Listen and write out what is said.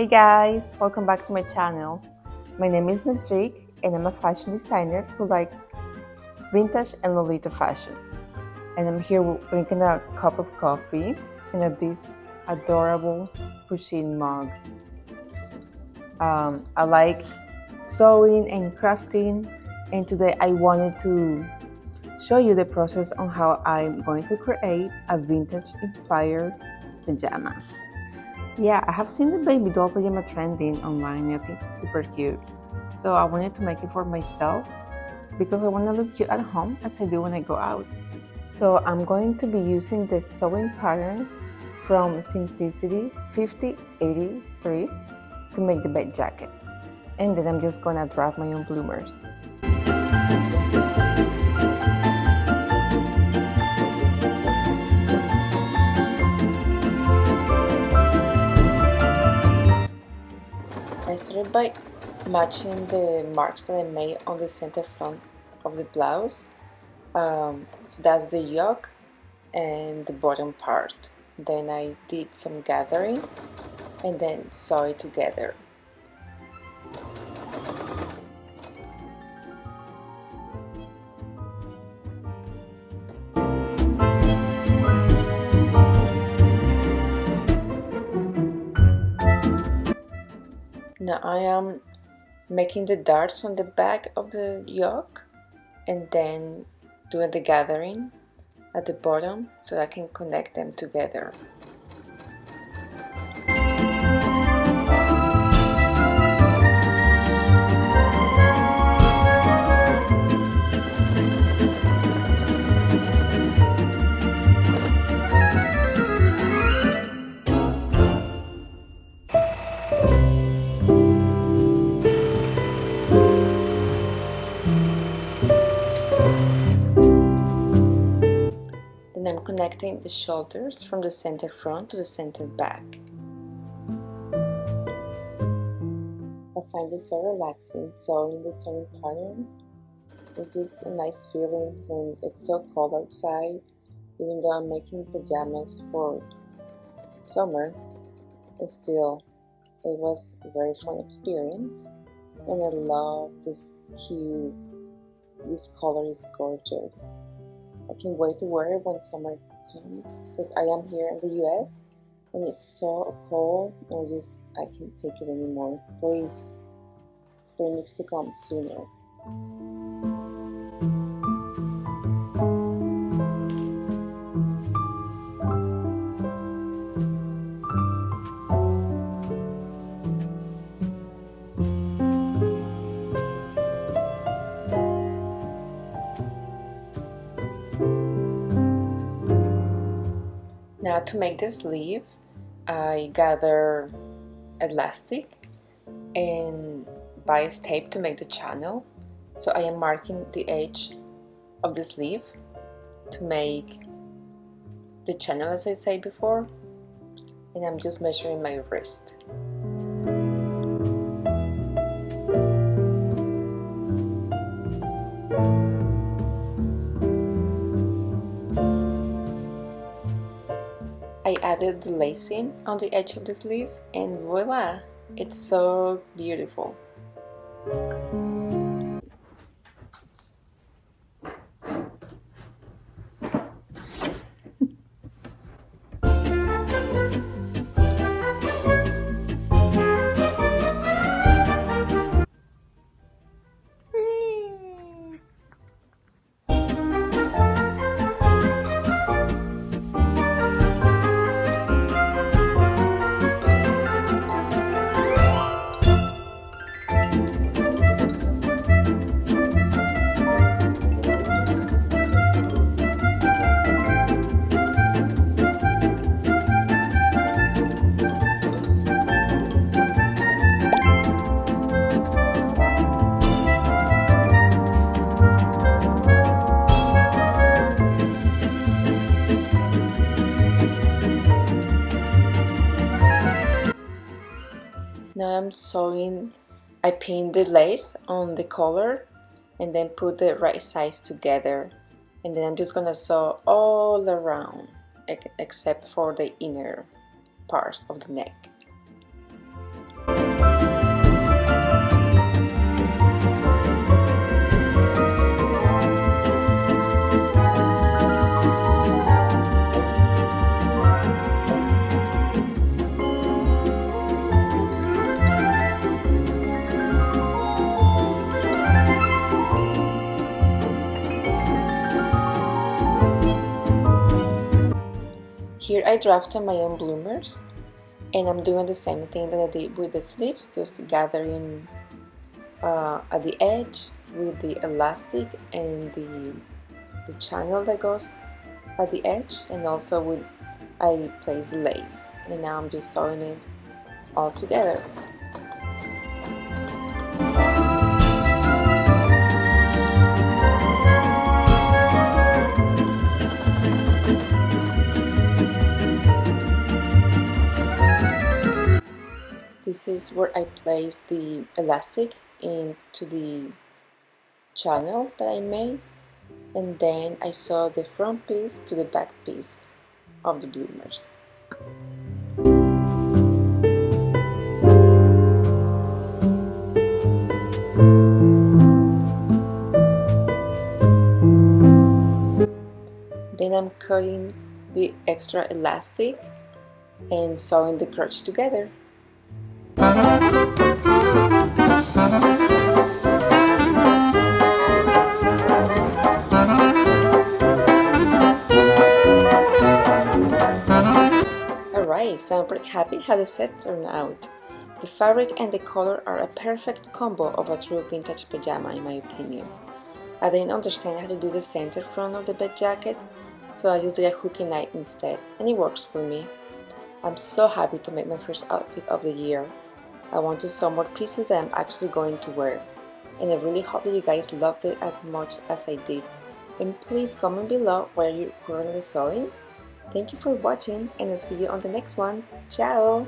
Hey guys, welcome back to my channel. My name is Najik and I'm a fashion designer who likes vintage and Lolita fashion. And I'm here drinking a cup of coffee in this adorable Pusheen mug. I like sewing and crafting, and today I wanted to show you the process on how I'm going to create a vintage inspired pajama. Yeah, I have seen the baby doll pajama trending online and I think it's super cute. So I wanted to make it for myself because I want to look cute at home as I do when I go out. So I'm going to be using the sewing pattern from Simplicity 5083 to make the bed jacket. And then I'm just gonna draft my own bloomers. I started by matching the marks that I made on the center front of the blouse. So that's the yoke and the bottom part. Then I did some gathering and then sew it together. Now I am making the darts on the back of the yoke and then doing the gathering at the bottom so I can connect them together. Then I'm connecting the shoulders from the center front to the center back. I find it so relaxing sewing the sewing pattern. It's just a nice feeling when it's so cold outside. Even though I'm making pajamas for summer, it was a very fun experience. And I love this hue. This color is gorgeous. I can't wait to wear it when summer comes because I am here in the US and it's so cold and I can't take it anymore. Please, spring needs to come sooner. Now to make the sleeve, I gather elastic and bias tape to make the channel. So I am marking the edge of the sleeve to make the channel as I said before, and I'm just measuring my wrist. I added the lacing on the edge of the sleeve and voila! It's so beautiful. Now I'm sewing, I pinned the lace on the collar and then put the right sides together, and then I'm just gonna sew all around except for the inner part of the neck. Here I drafted my own bloomers, and I'm doing the same thing that I did with the sleeves, just gathering at the edge with the elastic and the channel that goes at the edge, and also I place the lace, and now I'm just sewing it all together. This is where I place the elastic into the channel that I made, and then I sew the front piece to the back piece of the bloomers. Then I'm cutting the extra elastic and sewing the crotch together. Alright, so I'm pretty happy how the set turned out. The fabric and the color are a perfect combo of a true vintage pajama in my opinion. I didn't understand how to do the center front of the bed jacket, so I just did a hooky knife instead, and it works for me. I'm so happy to make my first outfit of the year. I want to sew more pieces that I'm actually going to wear, and I really hope that you guys loved it as much as I did. And please comment below where you're currently sewing. Thank you for watching, and I'll see you on the next one. Ciao!